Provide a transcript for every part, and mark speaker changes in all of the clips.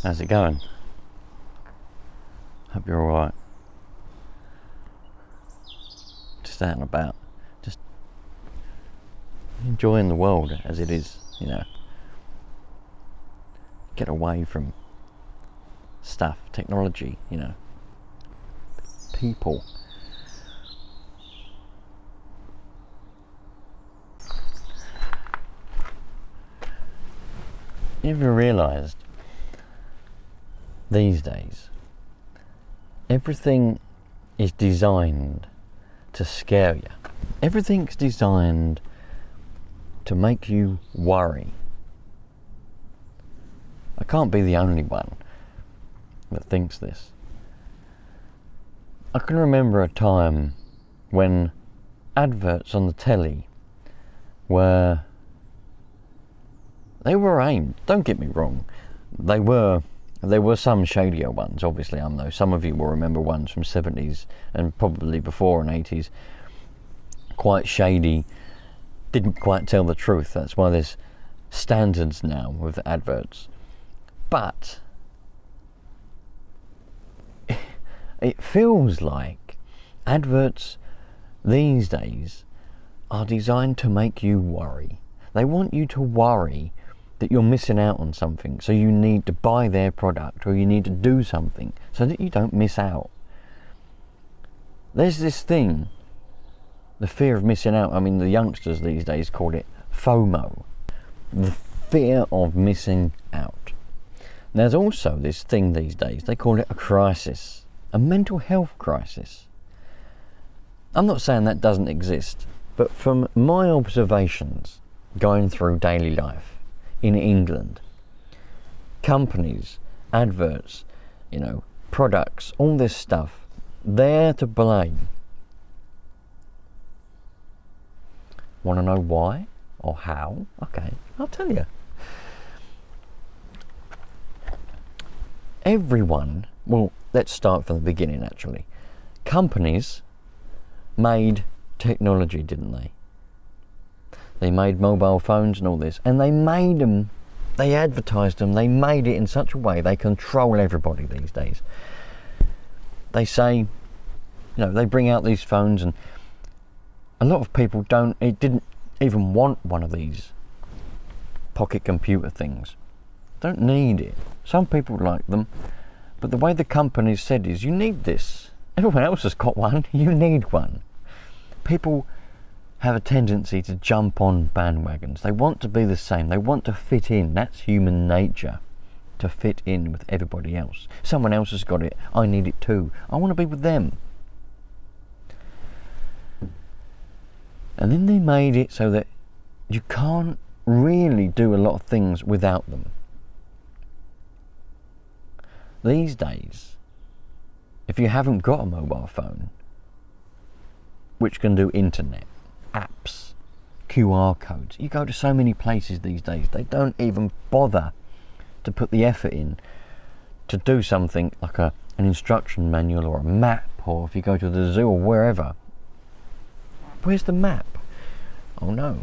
Speaker 1: How's it going? Hope you're alright. Just out and about. Just enjoying the world as it is, you know. Get away from stuff, technology, you know. People. You ever realised these days everything is designed to scare you? Everything's designed to make you worry. I can't be the only one that thinks this. I can remember a time when adverts on the telly were aimed, don't get me wrong, there were some shadier ones, obviously. I know some of you will remember ones from 70s and probably before and 80s, quite shady, didn't quite tell the truth. That's why there's standards now with adverts. But it feels like adverts these days are designed to make you worry. They want you to worry that you're missing out on something, so you need to buy their product or you need to do something so that you don't miss out. There's this thing, the fear of missing out. I mean, the youngsters these days call it FOMO, the fear of missing out. There's also this thing these days, they call it a crisis, a mental health crisis. I'm not saying that doesn't exist, but from my observations going through daily life in England, companies, adverts, you know, products, all this stuff, they're to blame. Want to know why or how? Okay, I'll tell you. Everyone, well, let's start from the beginning actually. Companies made technology, didn't they? They made mobile phones and all this, and they made them, they advertised them, they made it in such a way they control everybody these days. They say, you know, they bring out these phones and a lot of people didn't even want one of these pocket computer things. Don't need it. Some people like them, but the way the companies said is, you need this. Everyone else has got one, you need one. People have a tendency to jump on bandwagons. They want to be the same. They want to fit in. That's human nature, to fit in with everybody else. Someone else has got it. I need it too. I want to be with them. And then they made it so that you can't really do a lot of things without them. These days, if you haven't got a mobile phone, which can do internet, apps, QR codes. You go to so many places these days, they don't even bother to put the effort in to do something like an instruction manual or a map, or if you go to the zoo or wherever. Where's the map? Oh no.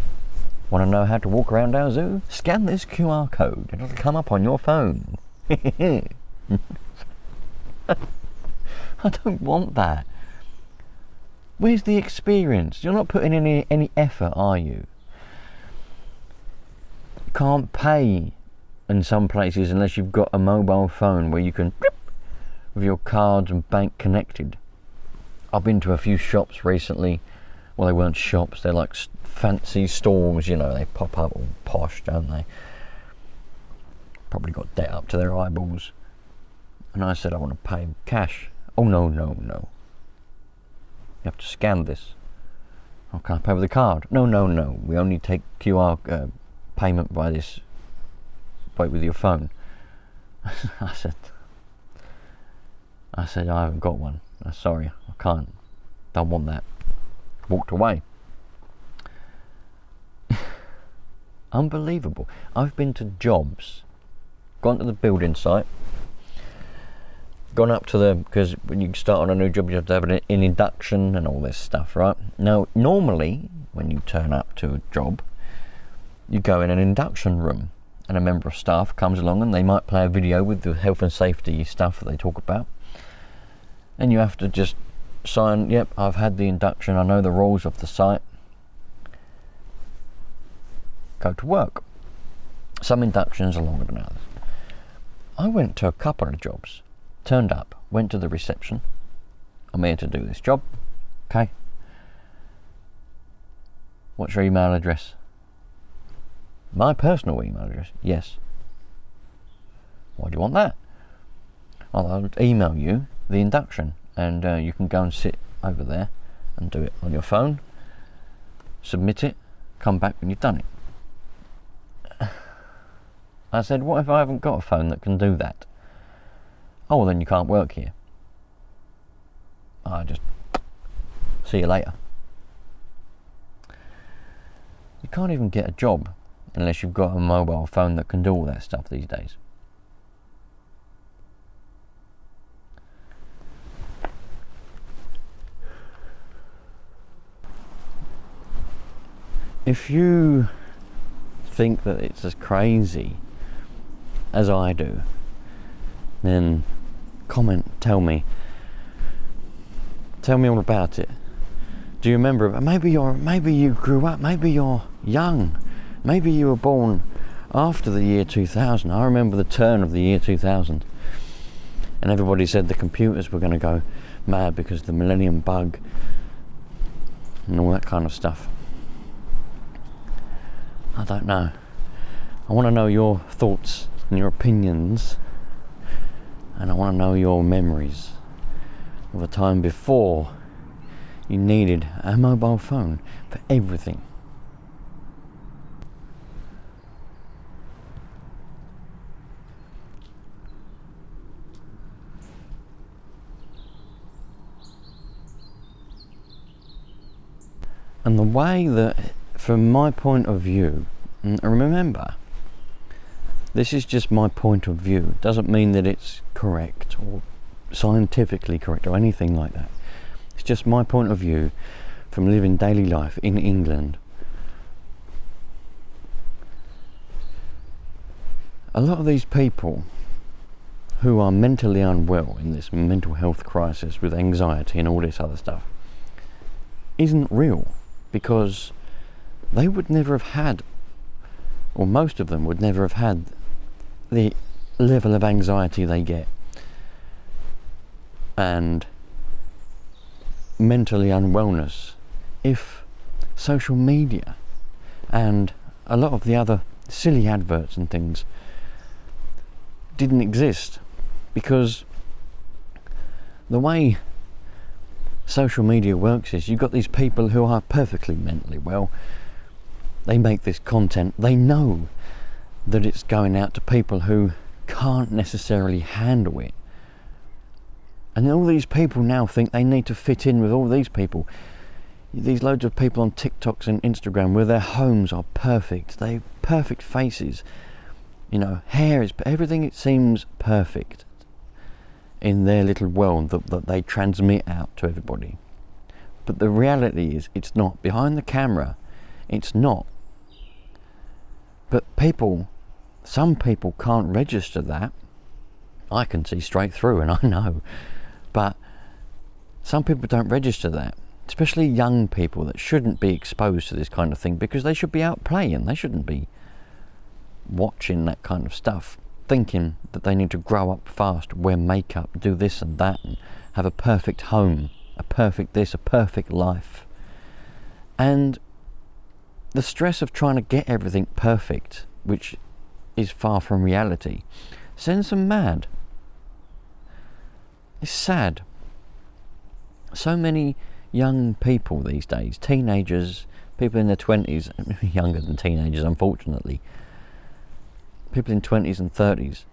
Speaker 1: Want to know how to walk around our zoo? Scan this QR code. It'll come up on your phone. I don't want that. Where's the experience? You're not putting in any effort, are you? You can't pay in some places unless you've got a mobile phone where you can with your cards and bank connected. I've been to a few shops recently. Well, they weren't shops, they're like fancy stores, you know, they pop up all posh, don't they? Probably got debt up to their eyeballs. And I said, I want to pay cash. Oh, no. You have to scan this. Oh, can I pay with a card? No. We only take QR payment by this. Wait with your phone. I said, I haven't got one. I'm sorry, I can't. Don't want that. Walked away. Unbelievable. I've been to jobs, gone to the building site, gone up to because when you start on a new job you have to have an induction and all this stuff, right? Now, normally when you turn up to a job, you go in an induction room and a member of staff comes along and they might play a video with the health and safety stuff that they talk about, and you have to just sign, yep, I've had the induction, I know the rules of the site, go to work. Some inductions are longer than others. I went to a couple of jobs, turned up, went to the reception, I'm here to do this job, okay, what's your email address? My personal email address? Yes. Why do you want that? I'll email you the induction, and you can go and sit over there and do it on your phone, submit it, come back when you've done it. I said, what if I haven't got a phone that can do that? Oh, well, then you can't work here. I just see you later. You can't even get a job unless you've got a mobile phone that can do all that stuff these days. If you think that it's as crazy as I do, then comment, tell me all about it. Do you remember? Maybe you grew up, maybe you're young, maybe you were born after the year 2000. I remember the turn of the year 2000, and everybody said the computers were going to go mad because of the millennium bug and all that kind of stuff. I don't know. I want to know your thoughts and your opinions, and I want to know your memories of a time before you needed a mobile phone for everything. And the way that, from my point of view, and remember, this is just my point of view, it doesn't mean that it's correct or scientifically correct or anything like that. It's just my point of view from living daily life in England. A lot of these people who are mentally unwell in this mental health crisis with anxiety and all this other stuff isn't real, because they would never have had, or most of them would never have had, the level of anxiety they get and mentally unwellness if social media and a lot of the other silly adverts and things didn't exist. Because the way social media works is you've got these people who are perfectly mentally well, they make this content, they know that it's going out to people who can't necessarily handle it, and all these people now think they need to fit in with all these people, these loads of people on TikToks and Instagram where their homes are perfect, they have perfect faces, you know, hair is everything, it seems perfect in their little world that they transmit out to everybody. But the reality is it's not. Behind the camera it's not. But some people can't register that. I can see straight through, and I know, but some people don't register that, especially young people that shouldn't be exposed to this kind of thing, because they should be out playing. They shouldn't be watching that kind of stuff, thinking that they need to grow up fast, wear makeup, do this and that, and have a perfect home, a perfect this, a perfect life. And the stress of trying to get everything perfect, which is far from reality, sends them mad. It's sad. So many young people these days, teenagers, people in their 20s, younger than teenagers unfortunately, people in 20s and 30s,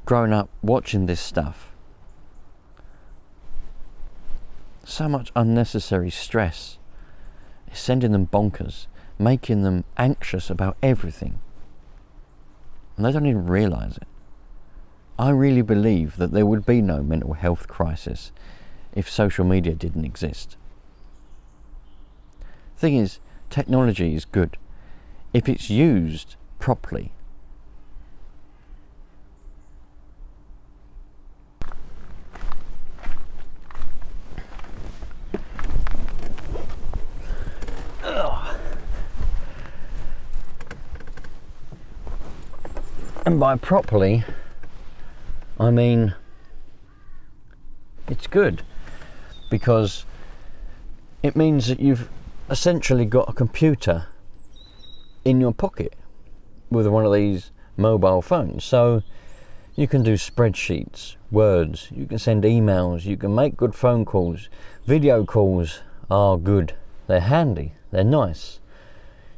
Speaker 1: growing up watching this stuff. So much unnecessary stress is sending them bonkers, making them anxious about everything, and they don't even realise it. I really believe that there would be no mental health crisis if social media didn't exist. The thing is, technology is good if it's used properly And by properly, I mean it's good, because it means that you've essentially got a computer in your pocket with one of these mobile phones. So you can do spreadsheets, words, you can send emails, you can make good phone calls. Video calls are good, they're handy, they're nice.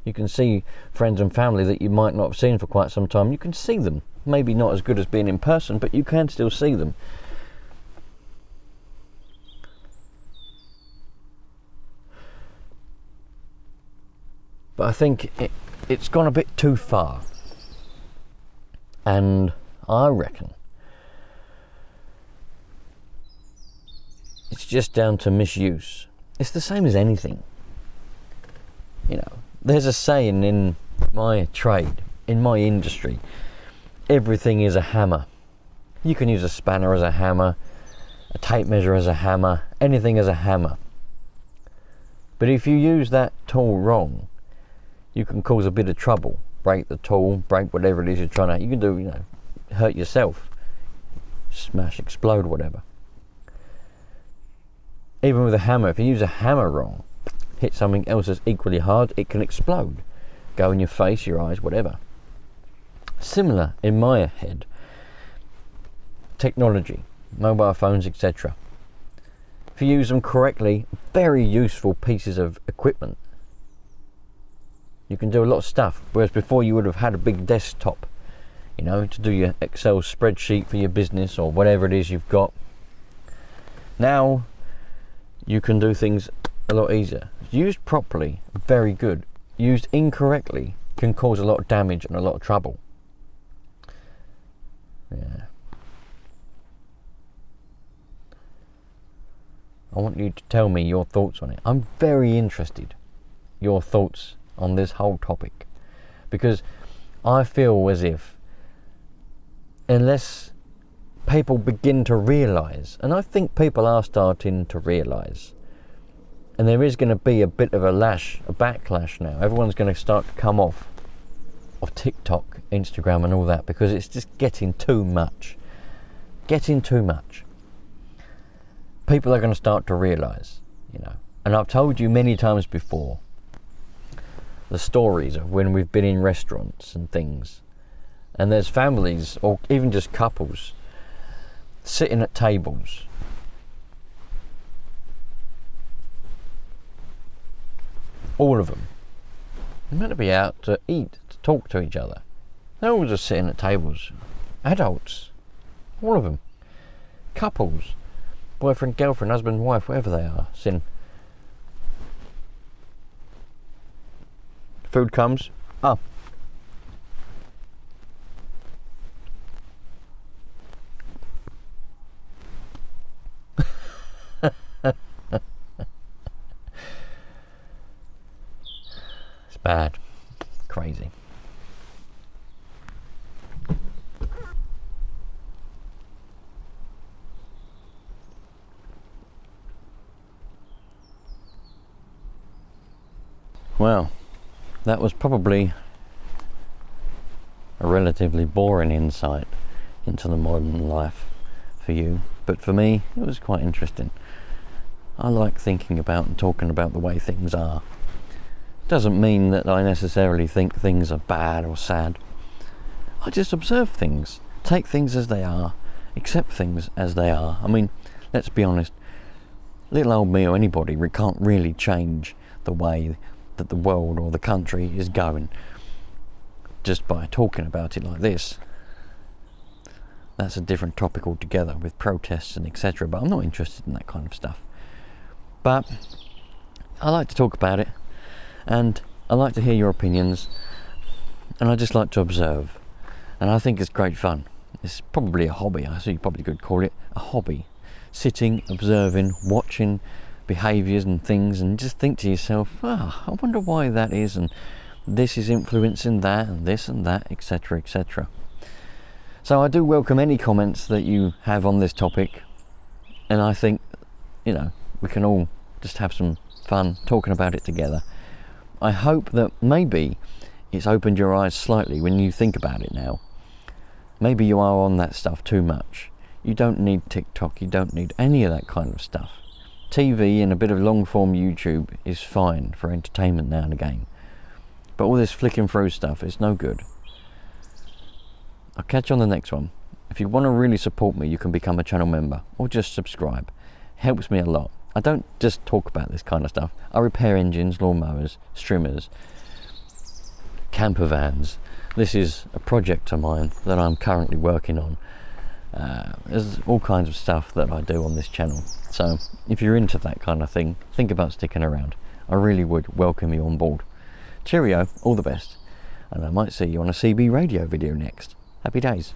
Speaker 1: You can see friends and family that you might not have seen for quite some time. You can see them. Maybe not as good as being in person, but you can still see them. But I think it's gone a bit too far. And I reckon it's just down to misuse. It's the same as anything. You know, there's a saying in my trade, in my industry, everything is a hammer. You can use a spanner as a hammer, a tape measure as a hammer, anything as a hammer. But if you use that tool wrong, you can cause a bit of trouble. Break the tool, break whatever it is you're trying to, you can do, you know, hurt yourself, smash, explode, whatever. Even with a hammer, if you use a hammer wrong, hit something else that's equally hard, it can explode, go in your face, your eyes, whatever. Similar in my head, technology, mobile phones, etc. If you use them correctly, very useful pieces of equipment. You can do a lot of stuff, whereas before you would have had a big desktop, you know, to do your Excel spreadsheet for your business or whatever it is you've got. Now you can do things a lot easier. Used properly, very good. Used incorrectly, can cause a lot of damage and a lot of trouble. Yeah. I want you to tell me your thoughts on it. I'm very interested, your thoughts on this whole topic, because I feel as if unless people begin to realise, and I think people are starting to realise, and there is going to be a bit of a backlash now. Everyone's going to start to come off of TikTok, Instagram and all that, because it's just getting too much. People are going to start to realise, you know, and I've told you many times before the stories of when we've been in restaurants and things, and there's families or even just couples sitting at tables, all of them. They're meant to be out to eat, to talk to each other. They're all just sitting at tables. Adults, all of them. Couples, boyfriend, girlfriend, husband, wife, whatever they are, sitting. Food comes up. It's bad. Crazy. Well, that was probably a relatively boring insight into the modern life for you, but for me it was quite interesting. I like thinking about and talking about the way things are. Doesn't mean that I necessarily think things are bad or sad. I just observe things, take things as they are, accept things as they are. I mean, let's be honest, little old me or anybody can't really change the way that the world or the country is going just by talking about it like this. That's a different topic altogether, with protests and etc., but I'm not interested in that kind of stuff. But I like to talk about it, and I like to hear your opinions, and I just like to observe, and I think it's great fun. It's probably a hobby. I see you probably could call it a hobby, sitting, observing, watching behaviours and things, and just think to yourself, I wonder why that is, and this is influencing that, and this and that, etc., etc. So I do welcome any comments that you have on this topic, and I think, you know, we can all just have some fun talking about it together. I hope that maybe it's opened your eyes slightly when you think about it now, Maybe you are on that stuff too much. You don't need TikTok, you don't need any of that kind of stuff. TV and a bit of long form YouTube is fine for entertainment now and again. But all this flicking through stuff is no good. I'll catch you on the next one. If you want to really support me, you can become a channel member or just subscribe. Helps me a lot. I don't just talk about this kind of stuff. I repair engines, lawnmowers, streamers, camper vans. This is a project of mine that I'm currently working on. There's all kinds of stuff that I do on this channel. So if you're into that kind of thing, think about sticking around. I really would welcome you on board. Cheerio, all the best. And I might see you on a CB radio video next. Happy days.